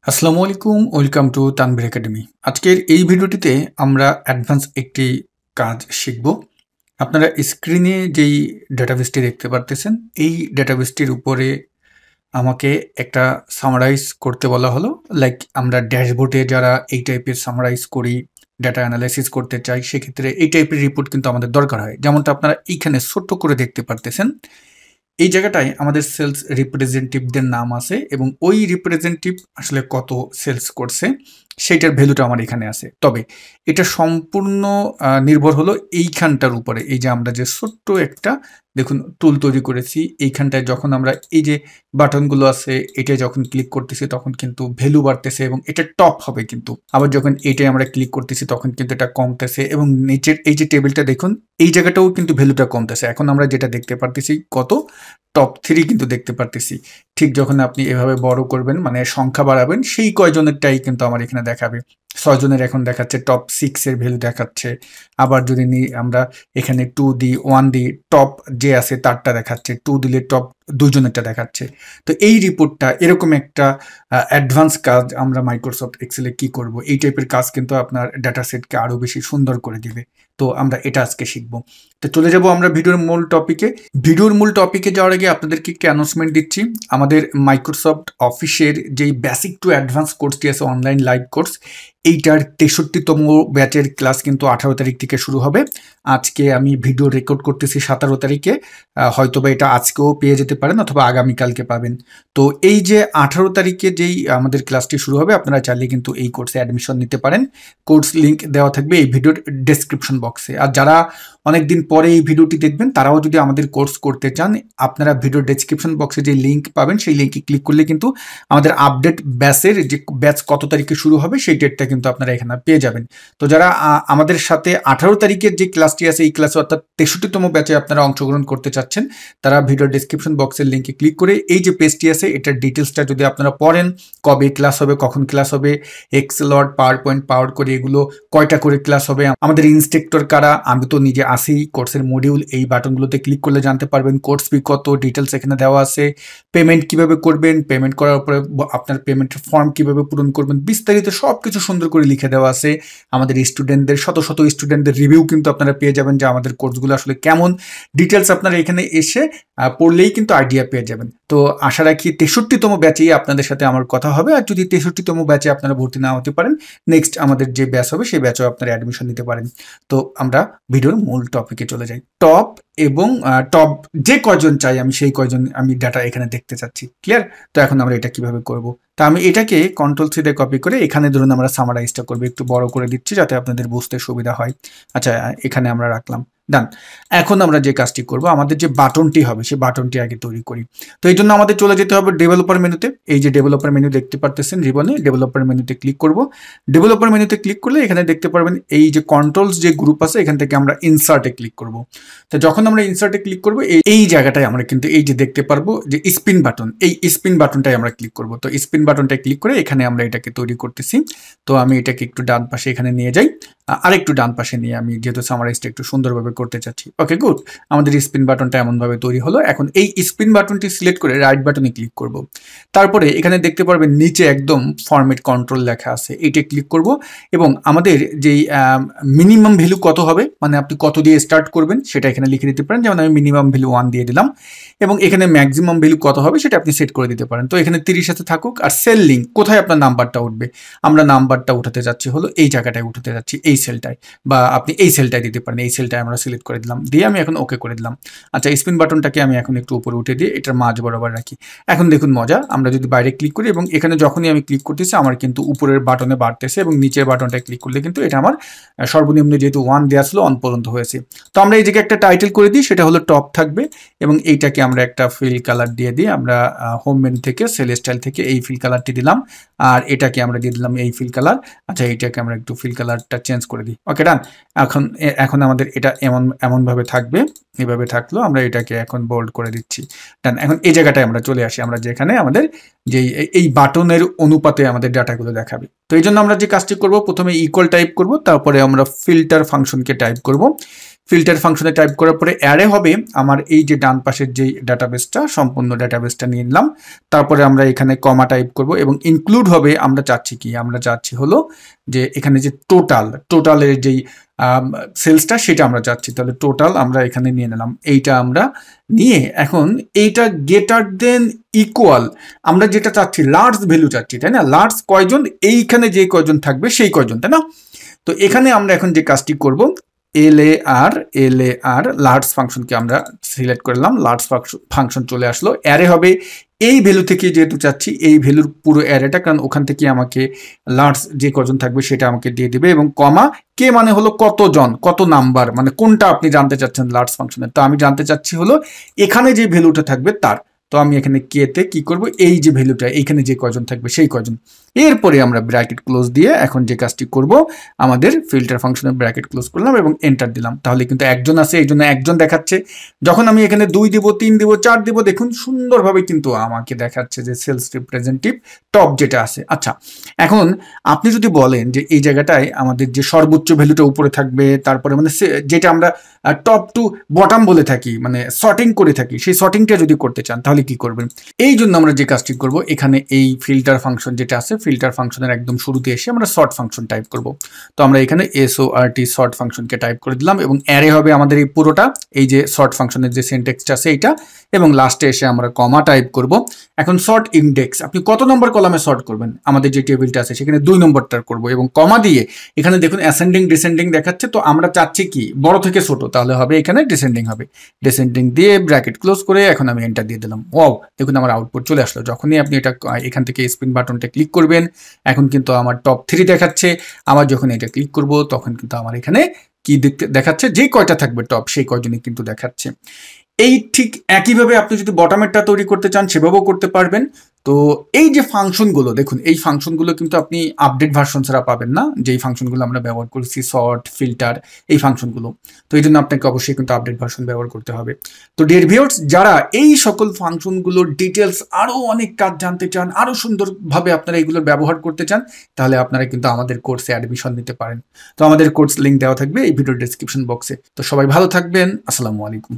আসসালামু আলাইকুম, welcome to Tanvir academy. আজকের এই ভিডিওটিতে আমরা অ্যাডভান্স একটি কাজ শিখব। আপনারা স্ক্রিনে যেই ডেটাবেসটি দেখতে পারতেছেন, এই ডেটাবেসটির উপরে আমাকে একটা সামারাইজ করতে বলা হলো। লাইক আমরা ড্যাশবোর্ডে যারা এই টাইপের সামারাইজ করি, ডাটা অ্যানালাইসিস করতে চাই, সেক্ষেত্রে এই টাইপের রিপোর্ট কিন্তু আমাদের দরকার হয়। যেমনটা আপনারা এইখানে ছোট্ট করে দেখতে পারতেছেন। এই জায়গাটায় আমাদের সেলস রিপ্রেজেন্টেটিভদের নাম আছে এবং ওই রিপ্রেজেন্টেটিভ আসলে কত সেলস করছে সেইটার ভ্যালুটা আমার এখানে আছে। তবে এটা সম্পূর্ণ নির্ভর হলো এইখানটার উপরে। এই যে আমরা যে ছোট্ট একটা দেখুন টুল তৈরি করেছি, এইখানটায় যখন আমরা এই যে বাটনগুলো আছে এটাই যখন ক্লিক করতেছি তখন কিন্তু ভ্যালু বাড়তেছে এবং এটা টপ হবে কিন্তু। আবার যখন এটাই আমরা ক্লিক করতেছি তখন কিন্তু এটা কমতেছে এবং নিচের এই যে টেবিলটা দেখুন, এই জায়গাটাও কিন্তু ভ্যালুটা কমতেছে। এখন আমরা যেটা দেখতে পারতেছি কত টপ 3 কিন্তু দেখতে পারতেছি। ঠিক যখন আপনি এভাবে বড় করবেন মানে সংখ্যা বাড়াবেন সেই কয়জনেরটাই কিন্তু আমার এখানে দেখাবে। 6 জনের এখন দেখাচ্ছে, টপ 6 এর ভ্যালু দেখাচ্ছে। আবার যদি আমরা এখানে 2 দিই, 1 দিই, টপ যে আছে তারটা দেখাচ্ছে, 2 দিলে টপ 2 জনেরটা দেখাচ্ছে। তো এই রিপোর্টটা এরকম একটা অ্যাডভান্স কাজ আমরা মাইক্রোসফট এক্সেলে কি করব, এই টাইপের কাজ কিন্তু আপনার ডাটা সেটকে আরো বেশি সুন্দর করে দিবে। তো আমরা এটা আজকে শিখবো। তো চলে যাব আমরা ভিডিওর মূল টপিকে। ভিডিওর মূল টপিকে যাওয়ার আগে আপনাদেরকে একটি অ্যানাউন্সমেন্ট দিচ্ছি। আমাদের মাইক্রোসফট অফিসের যেই বেসিক টু অ্যাডভান্স কোর্সটি আছে, অনলাইন লাইভ কোর্স, এইটার 63তম ব্যাচের ক্লাস কিন্তু 18 তারিখ থেকে শুরু হবে। আজকে আমি ভিডিও রেকর্ড করতেছি 17 তারিখে, হয়তোবা এটা আজকেও পেয়ে যেতে পারেন অথবা আগামীকালকে পাবেন। তো এই যে 18 তারিখে যেই আমাদের ক্লাসটি শুরু হবে, আপনারা চাইলে কিন্তু এই কোর্সে অ্যাডমিশন নিতে পারেন। কোর্স লিঙ্ক দেওয়া থাকবে এই ভিডিওর ডেসক্রিপশন বক্সে। আর যারা অনেকদিন পরে এই ভিডিওটি দেখবেন তারাও যদি আমাদের কোর্স করতে চান, আপনারা ভিডিও ডেসক্রিপশন বক্সে যে লিঙ্ক পাবেন সেই লিঙ্কে ক্লিক করলে কিন্তু আমাদের আপডেট ব্যাচের যে ব্যাচ কত তারিখে শুরু হবে সেই ডেটটা কিন্তু আপনারা এখানে পেয়ে যাবেন। তো যারা আমাদের সাথে 18 তারিখের যে ক্লাসটি আছে এই ক্লাসে অর্থাৎ 63তম ব্যাচে আপনারা অংশগ্রহণ করতে চাচ্ছেন, তারা ভিডিও ডেসক্রিপশন বক্সের লিঙ্কে ক্লিক করে এই যে পেজটি আছে এটার ডিটেলসটা যদি আপনারা পড়েন, কবে ক্লাস হবে, কখন ক্লাস হবে, এক্সেল, ওয়ার্ড, পাওয়ার পয়েন্ট, পাওয়ার করে এগুলো কয়টা করে ক্লাস হবে, আমাদের ইনস্ট্রাক্টর কারা, আমি তো নিজে আসি, কোর্সের মডিউল এই বাটনগুলোতে ক্লিক করলে জানতে পারবেন, কোর্স ফি কত, ডিটেলস এখানে দেওয়া আছে, পেমেন্ট কিভাবে করবেন, পেমেন্ট করার পরে আপনার পেমেন্টের ফর্ম কিভাবে পূরণ করবেন, বিস্তারিত সব কিছু সুন্দর করে লিখে দেওয়া আছে। আমাদের স্টুডেন্টদের শত শত স্টুডেন্টদের রিভিউ কিন্তু আপনারা পেয়ে যাবেন যে আমাদের কোর্সগুলো আসলে কেমন। ডিটেলস আপনারা এখানে এসে পড়লেই কিন্তু আইডিয়া পেয়ে যাবেন। তো আশা রাখি 63তম ব্যাচেই আপনাদের সাথে আমার কথা হবে। আর যদি 63তম ব্যাচে আপনারা ভর্তি না হতে পারেন, নেক্সট আমাদের যে ব্যাচ হবে সেই ব্যাচেও আপনারা অ্যাডমিশন নিতে পারেন। তো আমরা ভিডিওর মূল টপিকে চলে যাই। টপ এবং টপ যে কয়জন চাই আমি সেই কয়জন আমি ডাটা এখানে দেখতে চাচ্ছি। ক্লিয়ার? তো এখন আমরা এটা কিভাবে করব? তা আমি এটাকে কন্ট্রোল সি দিয়ে কপি করে এখানে ধরুন আমরা সামারাইজটা করবো, একটু বড় করে দিচ্ছি যাতে আপনাদের বুঝতে সুবিধা হয়। আচ্ছা, এখানে আমরা রাখলাম, ডান। এখন আমরা যে কাজটি করব, আমাদের যে বাটনটি হবে সেই বাটনটি আগে তৈরি করি। তো এই জন্য আমাদের চলে যেতে হবে ডেভেলপার মেনুতে। এই যে ডেভেলপার মেনু দেখতে পারতেছেন রিবনে, ডেভেলপার মেনুতে ক্লিক করব। ডেভেলপার মেনুতে ক্লিক করলে এখানে দেখতে পারবেন এই যে কন্ট্রোলস যে গ্রুপ আছে এখান থেকে আমরা ইনসার্টে ক্লিক করব। তো যখন আমরা ইনসার্টে ক্লিক করব এই জায়গাটায় আমরা কিন্তু এই যে দেখতে পারবো যে স্পিন বাটন, এই স্পিন বাটনটাই আমরা ক্লিক করব। তো স্পিন বাটনটায় ক্লিক করে এখানে আমরা এটাকে তৈরি করতেছি। তো আমি এটাকে একটু ডান পাশে এখানে নিয়ে যাই, আরেকটু ডান পাশে নিয়ে আমি যেহেতু সামারাইজটা একটু সুন্দরভাবে করতে চাচ্ছি। ওকে, গুড। আমাদের স্পিন বাটনটা এমনভাবে তৈরি হলো। এখন এই স্পিন বাটনটি সিলেক্ট করে রাইট বাটনে ক্লিক করব। তারপরে এখানে দেখতে পারবেন নিচে একদম ফরম্যাট কন্ট্রোল লেখা আছে, এইটা ক্লিক করব এবং আমাদের যেই মিনিমাম ভ্যালু কত হবে মানে আপনি কত দিয়ে স্টার্ট করবেন সেটা এখানে লিখে দিতে পারেন। যেমন আমি মিনিমাম ভ্যালু 1 দিয়ে দিলাম এবং এখানে ম্যাক্সিমাম ভ্যালু কত হবে সেটা আপনি সেট করে দিতে পারেন। তো এখানে 30 সাথে থাকুক। আর সেল লিঙ্ক কোথায় আপনার নাম্বারটা উঠবে, আমরা নাম্বারটা উঠাতে যাচ্ছি হলো এই জায়গাটায় উঠাতে যাচ্ছি, এই সেলটায়, বা আপনি এই সেলটায় দিতে পারেন। এই সেলটায় আমরা সিলেক্ট করে দিলাম, দিয়ে আমি এখন ওকে করে দিলাম। আচ্ছা, স্পিন বাটনটাকে আমি এখন একটু উপরে উঠে দিয়ে এটার মাঝ বরাবর রাখি। এখন দেখুন মজা, আমরা যদি বাইরে ক্লিক করি এবং এখানে যখনই আমি ক্লিক করতেছি আমার কিন্তু উপরের বাটনে বাড়তেছে এবং নিচের বাটনটায় ক্লিক করলে কিন্তু এটা আমার সর্বনিম্ন যেহেতু 1 দেওয়া ছিল 1 পর্যন্ত হয়েছে। তো আমরা এই জায়গায় একটা টাইটেল করে দিই, সেটা হলো টপ থাকবে এবং এইটাকে আমরা একটা ফিল কালার দিয়ে দিই। আমরা হোম মেনু থেকে সেল স্টাইল থেকে এই ফিল কালারটি দিলাম আর এটাকে আমরা দিয়ে দিলাম এই ফিল কালার। আচ্ছা, এইটাকে আমরা একটু ফিল কালারটা চেঞ্জ করে দিই। ওকে, ডান। এখন আমাদের এটা এমনভাবে থাকবে, এভাবে থাকলো। আমরা এটাকে এখন বোল্ড করে দিচ্ছি, ডান। এখন এই জায়গাটায় আমরা চলে আসি, আমরা যেখানে আমাদের যেই এই বাটনের অনুপাতে আমাদের ডাটাগুলো দেখাবে। তো এই জন্য আমরা যে কাজটি করব, প্রথমে ইকুয়াল টাইপ করব, তারপরে আমরা ফিল্টার ফাংশনকে টাইপ করব। ফিল্টার ফাংশনে টাইপ করার পরে অ্যারে হবে আমার এই যে ডান পাশের যে ডাটাবেসটা, সম্পূর্ণ ডাটাবেসটা নিয়ে নিলাম। তারপরে আমরা এখানে কমা টাইপ করব এবং ইনক্লুড হবে, আমরা চাচ্ছি কি, আমরা চাচ্ছি হলো যে এখানে যে টোটালের যেই সেলসটা সেটা আমরা চাচ্ছি, তাহলে টোটাল আমরা এখানে নিয়ে নিলাম। এইটা আমরা নিয়ে এখন এইটা গ্রেটার দেন ইকুয়াল, আমরা যেটা চাচ্ছি লার্জ ভ্যালু চাচ্ছি, তাই না? লার্জ কয়জন, এইখানে যে কয়জন থাকবে সেই কয়জন, তাই না? তো এখানে আমরা এখন যে কাজটি করব, lar লার্জ ফাংশনকে আমরা সিলেক্ট করলাম, লার্জ ফাংশন চলে আসলো। অ্যারে হবে এই ভ্যালু থেকে, যেহেতু চাচ্ছি এই ভ্যালুর পুরো অ্যারেটা, কারণ ওখান থেকে আমাকে লার্জ যে কজন থাকবে সেটা আমাকে দিয়ে দিবে, এবং কমা কে মানে হলো কতজন, কত নাম্বার, মানে কোনটা আপনি জানতে চাচ্ছেন লার্জ ফাংশনে। তো আমি জানতে চাচ্ছি হলো এখানে যে ভ্যালুটা থাকবে তার, তো আমি এখানে কেতে কি করব, এই যে ভ্যালুটা এইখানে যে কয়জন থাকবে সেই কয়জন। এরপরে আমরা ব্র্যাকেট ক্লোজ দিয়ে এখন যে কাজটি করব, আমাদের ফিল্টার ফাংশনের ব্র্যাকেট ক্লোজ করলাম এবং এন্টার দিলাম। তাহলে কিন্তু একজন আছে, এই জন্য একজন দেখাচ্ছে। যখন আমি এখানে 2 দিব, 3 দিব, 4 দিব, দেখুন সুন্দরভাবে কিন্তু আমাকে দেখাচ্ছে যে সেলস রিপ্রেজেন্টেটিভ টপ যেটা আছে। আচ্ছা, এখন আপনি যদি বলেন যে এই জায়গাটায় আমাদের যে সর্বোচ্চ ভ্যালুটা উপরে থাকবে, তারপরে মানে যেটা আমরা টপ টু বটম বলে থাকি, মানে সর্টিং করে থাকি, সেই সর্টিংটা যদি করতে চান তাহলে কি করবেন? এই জন্য আমরা যে কাজটি করব, এখানে এই ফিল্টার ফাংশন যেটা আছে, ফিল্টার ফাংশনের একদম শুরুতে এসে আমরা সর্ট ফাংশন টাইপ করব। তো আমরা এখানে SORT সর্ট ফাংশনকে টাইপ করে দিলাম এবং অ্যারে হবে আমাদের এই পুরোটা, এই যে সর্ট ফাংশনের যে সিনট্যাক্সটা আছে এইটা, এবং লাস্টে এসে আমরা কমা টাইপ করব। এখন সর্ট ইন্ডেক্স, আপনি কত নম্বর কলামে সর্ট করবেন, আমাদের যে টেবিলটা আছে সেখানে 2 নম্বরটার করব, এবং কমা দিয়ে এখানে দেখুন অ্যাসেন্ডিং ডিসেন্ডিং দেখাচ্ছে। তো আমরা চাচ্ছি কি, বড় থেকে ছোট, তাহলে হবে এখানে ডিসেন্ডিং হবে। ডিসেন্ডিং দিয়ে ব্র্যাকেট ক্লোজ করে এখন আমি এন্টার দিয়ে দিলাম। ওয়াও, দেখুন আমার আউটপুট চলে আসলো। যখনই আপনি এটা এখান থেকে স্পিন বাটনটা ক্লিক করবেন, এখন কিন্তু আমার টপ 3 দেখাচ্ছে। আবার যখন এটা ক্লিক করব তখন কিন্তু আমার এখানে কি দেখাচ্ছে, যে কয়টা থাকবে টপ সেই কয়জনই কিন্তু দেখাচ্ছে। এই ঠিক একইভাবে আপনি যদি বটমেরটা তৈরি করতে চান সেভাবেও করতে পারবেন। তো এই যে ফাংশনগুলো দেখুন, এই ফাংশনগুলো কিন্তু আপনি আপডেট ভার্সন ছাড়া পাবেন না, যেই ফাংশনগুলো আমরা ব্যবহার করছি, সর্ট, ফিল্টার, এই ফাংশনগুলো। তো এই জন্য আপনাকে অবশ্যই কিন্তু আপডেট ভার্সন ব্যবহার করতে হবে। তো ডিয়ার ভিউয়ার্স, যারা এই সকল ফাংশনগুলোর ডিটেলস আরও অনেক কাজ জানতে চান, আরও সুন্দরভাবে আপনারা এগুলোর ব্যবহার করতে চান, তাহলে আপনারা কিন্তু আমাদের কোর্সে অ্যাডমিশন নিতে পারেন। তো আমাদের কোর্স লিঙ্ক দেওয়া থাকবে এই ভিডিও ডেসক্রিপশন বক্সে। তো সবাই ভালো থাকবেন, আসসালামু আলাইকুম।